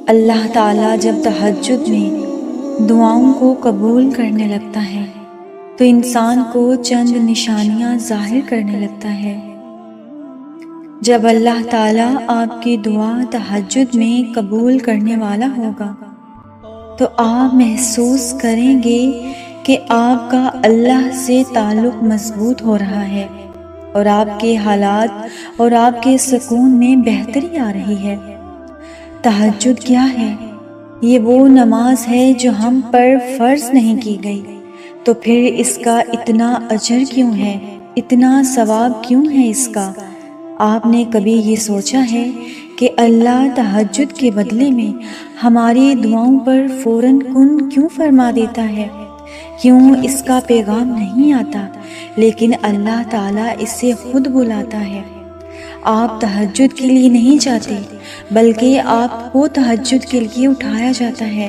اللہ تعالیٰ جب تہجد میں دعاؤں کو قبول کرنے لگتا ہے تو انسان کو چند نشانیاں ظاہر کرنے لگتا ہے۔ جب اللہ تعالیٰ آپ کی دعا تہجد میں قبول کرنے والا ہوگا تو آپ محسوس کریں گے کہ آپ کا اللہ سے تعلق مضبوط ہو رہا ہے اور آپ کے حالات اور آپ کے سکون میں بہتری آ رہی ہے۔ تہجد کیا ہے؟ یہ وہ نماز ہے جو ہم پر فرض نہیں کی گئی، تو پھر اس کا اتنا اجر کیوں ہے، اتنا ثواب کیوں ہے اس کا؟ آپ نے کبھی یہ سوچا ہے کہ اللہ تہجد کے بدلے میں ہماری دعاؤں پر فوراً کن کیوں فرما دیتا ہے؟ کیوں اس کا پیغام نہیں آتا لیکن اللہ تعالیٰ اسے خود بلاتا ہے؟ آپ تہجد کے لیے نہیں جاتے بلکہ آپ کو تہجد کے لیے اٹھایا جاتا ہے۔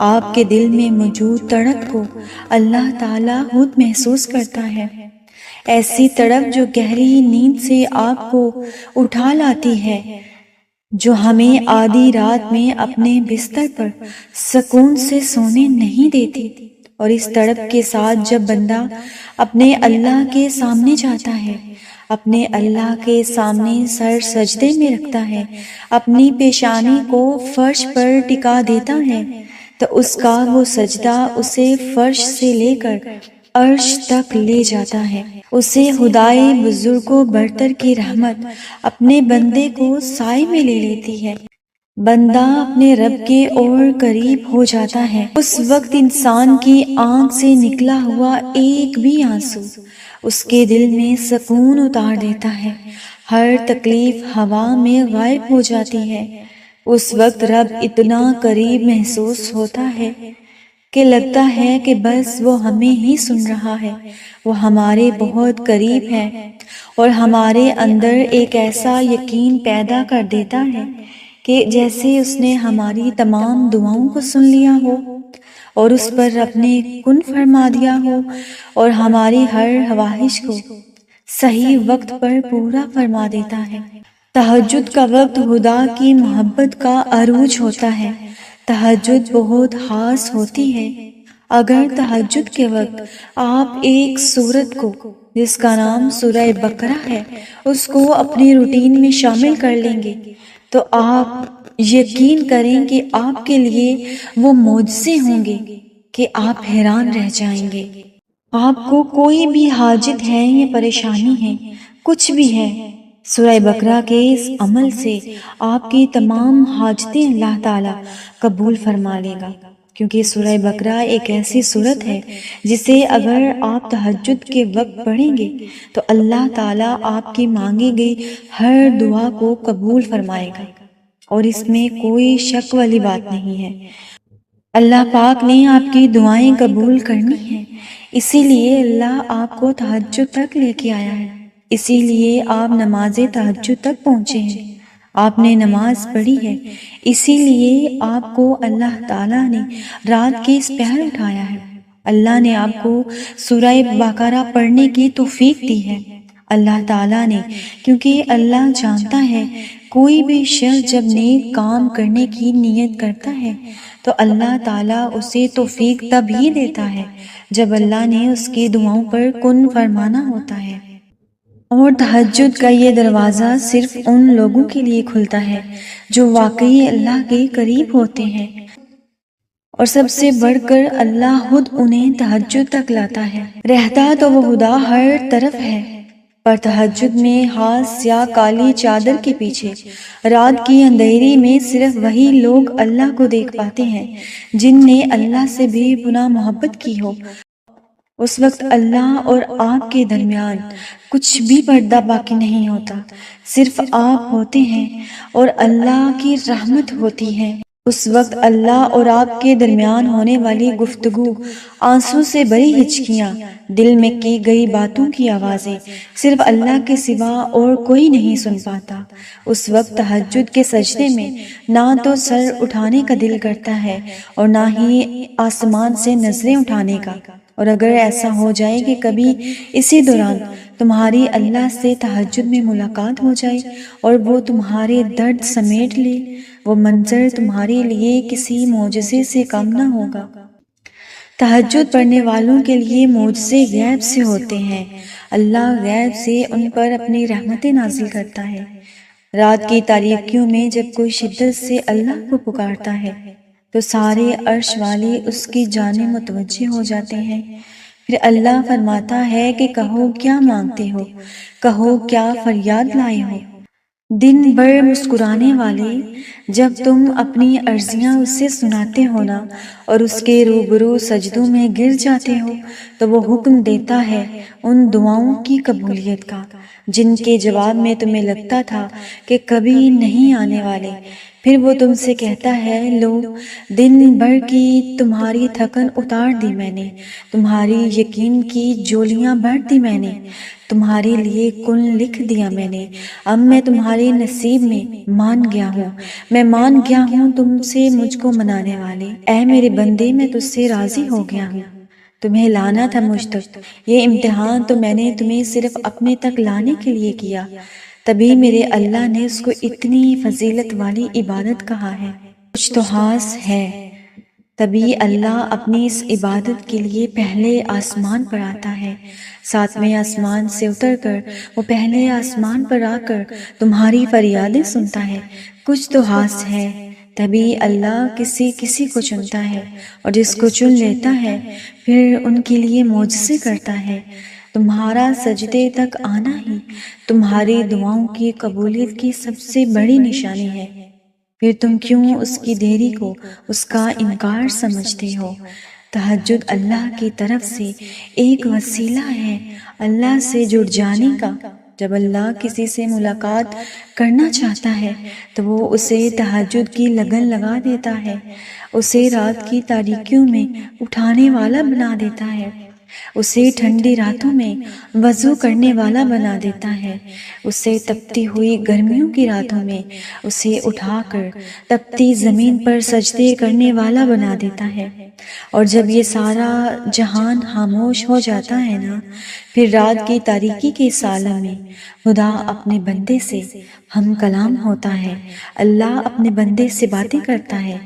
آپ کے دل میں موجود تڑپ کو اللہ تعالیٰ خود محسوس کرتا ہے، ایسی تڑپ جو گہری نیند سے آپ کو اٹھا لاتی ہے، جو ہمیں آدھی رات میں اپنے بستر پر سکون سے سونے نہیں دیتی۔ اور اس تڑپ کے ساتھ جب بندہ اپنے اللہ کے سامنے جاتا ہے، اپنے اللہ کے سامنے سر سجدے میں رکھتا ہے، اپنی پیشانی کو فرش پر ٹکا دیتا ہے، تو اس کا وہ سجدہ اسے فرش سے لے کر عرش تک لے جاتا ہے۔ اسے خدائے بزرگ و برتر کی رحمت اپنے بندے کو سائے میں لے لیتی ہے۔ بندہ اپنے رب کے اور قریب ہو جاتا ہے۔ اس وقت انسان کی آنکھ سے نکلا ہوا ایک بھی آنسو اس کے دل میں سکون اتار دیتا ہے، ہر تکلیف ہوا میں غائب ہو جاتی ہے۔ اس وقت رب اتنا قریب محسوس ہوتا ہے کہ لگتا ہے کہ بس وہ ہمیں ہی سن رہا ہے، وہ ہمارے بہت قریب ہے، اور ہمارے اندر ایک ایسا یقین پیدا کر دیتا ہے کہ جیسے اس نے ہماری تمام دعاؤں کو سن لیا ہو اور اس پر اپنے کن فرما دیا ہو، اور ہماری ہر خواہش کو صحیح وقت پر پورا فرما دیتا ہے۔ تہجد کا وقت خدا کی محبت کا عروج ہوتا ہے۔ تہجد بہت خاص ہوتی ہے۔ اگر تہجد کے وقت آپ ایک سورت کو جس کا نام سورہ بقرہ ہے اس کو اپنی روٹین میں شامل کر لیں گے تو آپ یقین کریں کہ آپ کے لیے وہ معجزے ہوں گے کہ آپ حیران رہ جائیں گے۔ آپ کو کوئی بھی حاجت ہے یا پریشانی ہے، کچھ بھی ہے، سورہ بقرہ کے اس عمل سے آپ کی تمام حاجتیں اللہ تعالیٰ قبول فرما لے گا، کیونکہ سورہ بقرہ ایک ایسی سورت ہے جسے اگر آپ تہجد کے وقت پڑھیں گے تو اللہ تعالیٰ آپ کی مانگی گئی ہر دعا کو قبول فرمائے گا، اور اس میں کوئی شک والی بات نہیں ہے۔ اللہ پاک نے آپ کی دعائیں قبول کرنی ہیں، اسی لیے اللہ آپ کو تہجد تک لے کے آیا ہے، اسی لیے آپ نماز تہجد تک پہنچے ہیں، آپ نے نماز پڑھی ہے، اسی لیے آپ کو اللہ تعالیٰ نے رات کے اس پہر اٹھایا ہے۔ اللہ نے آپ کو سورہ بقرہ پڑھنے کی توفیق دی ہے، اللہ تعالیٰ نے، کیونکہ اللہ جانتا ہے کوئی بھی شخص جب نیک کام کرنے کی نیت کرتا ہے تو اللہ تعالیٰ اسے توفیق تب ہی دیتا ہے جب اللہ نے اس کی دعاؤں پر کن فرمانا ہوتا ہے۔ اور تہجد کا یہ دروازہ صرف ان لوگوں کے لیے کھلتا ہے جو واقعی اللہ کے قریب ہوتے ہیں، اور سب سے بڑھ کر اللہ خود انہیں تہجد تک لاتا ہے۔ رہتا تو وہ خدا ہر طرف ہے، پر تہجد میں خاص سیاہ کالی چادر کے پیچھے رات کی اندھیری میں صرف وہی لوگ اللہ کو دیکھ پاتے ہیں جن نے اللہ سے بھی پناہ محبت کی ہو۔ اس وقت اللہ اور آپ کے درمیان کچھ بھی پردہ باقی نہیں ہوتا، صرف آپ ہوتے ہیں اور اللہ کی رحمت ہوتی ہے۔ اس وقت اللہ اور آپ کے درمیان ہونے والی گفتگو، آنسو سے بھری ہچکیاں، دل میں کی گئی باتوں کی آوازیں صرف اللہ کے سوا اور کوئی نہیں سن پاتا۔ اس وقت تہجد کے سجدے میں نہ تو سر اٹھانے کا دل کرتا ہے اور نہ ہی آسمان سے نظریں اٹھانے کا، اور اگر ایسا ہو جائے کہ کبھی اسی دوران تمہاری اللہ سے تہجد میں ملاقات ہو جائے اور وہ تمہارے درد سمیٹ لے وہ منظر تمہارے لیے کسی معجزے سے کم نہ ہوگا۔ تہجد پڑھنے والوں کے لیے معجزے غیب سے ہوتے ہیں۔ اللہ غیب سے ان پر اپنی رحمتیں نازل کرتا ہے۔ رات کی تاریکیوں میں جب کوئی شدت سے اللہ کو پکارتا ہے تو سارے عرش والے اس کی جانب متوجہ ہو جاتے ہیں۔ پھر اللہ فرماتا ہے کہ کہو کیا مانگتے ہو، کہو کیا فریاد لائے ہو۔ دن بھر مسکرانے والے، جب تم اپنی عرضیاں اس سے سناتے ہو نا اور اس کے روبرو سجدوں میں گر جاتے ہو تو وہ حکم دیتا ہے ان دعاؤں کی قبولیت کا جن کے جواب میں تمہیں لگتا تھا کہ کبھی نہیں آنے والے۔ پھر وہ تم سے کہتا ہے لو، دن بھر کی تمہاری تھکن اتار دی میں نے، تمہاری یقین کی جولیاں بھر دی میں نے، تمہارے لیے کن لکھ دیا میں نے۔ اب میں تمہارے نصیب میں مان گیا ہوں، میں مان گیا ہوں تم سے مجھ کو منانے والے۔ اے میرے بندے، میں تجھ سے راضی ہو گیا ہوں، تمہیں لانا تھا مجھ تک۔ یہ امتحان تو میں نے تمہیں صرف اپنے تک لانے کے لیے کیا، تبھی میرے اللہ نے اس کو اتنی فضیلت والی عبادت کہا ہے۔ کچھ تو خاص ہے، تبھی اللہ اپنی اس عبادت کے لیے پہلے آسمان پر آتا ہے، ساتویں آسمان سے اتر کر وہ پہلے آسمان پر آ کر تمہاری فریادیں سنتا ہے۔ کچھ تو خاص ہے، تبھی اللہ کسی کو چنتا ہے اور جس کو چن لیتا ہے پھر ان کے لیے معجزے کرتا ہے۔ تمہارا سجدے تک آنا ہی تمہاری دعاؤں کی قبولیت کی سب سے بڑی نشانی ہے، پھر تم کیوں اس کی دیری کو اس کا انکار سمجھتے ہو؟ تہجد اللہ کی طرف سے ایک وسیلہ ہے اللہ سے جڑ جانے کا۔ جب اللہ کسی سے ملاقات کرنا چاہتا ہے تو وہ اسے تہجد کی لگن لگا دیتا ہے، اسے رات کی تاریکیوں میں اٹھانے والا بنا دیتا ہے، اسے ٹھنڈی راتوں میں وضو کرنے والا بنا دیتا ہے، اسے تپتی ہوئی گرمیوں کی راتوں میں اسے اٹھا کر تپتی زمین پر سجدے کرنے والا بنا دیتا ہے۔ اور جب یہ سارا جہان خاموش ہو جاتا ہے نا، پھر رات کی تاریکی کے اس عالم میں خدا اپنے بندے سے ہم کلام ہوتا ہے، اللہ اپنے بندے سے باتیں کرتا ہے،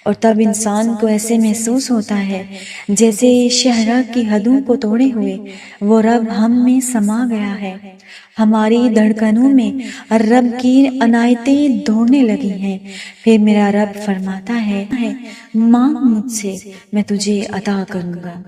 اور تب انسان کو ایسے محسوس ہوتا ہے جیسے شہرہ کی حدوں کو توڑے ہوئے وہ رب ہم میں سما گیا ہے۔ ہماری دھڑکنوں میں رب کی عنایتیں دوڑنے لگی ہیں۔ پھر میرا رب فرماتا ہے مانگ مجھ سے، میں تجھے عطا کروں گا۔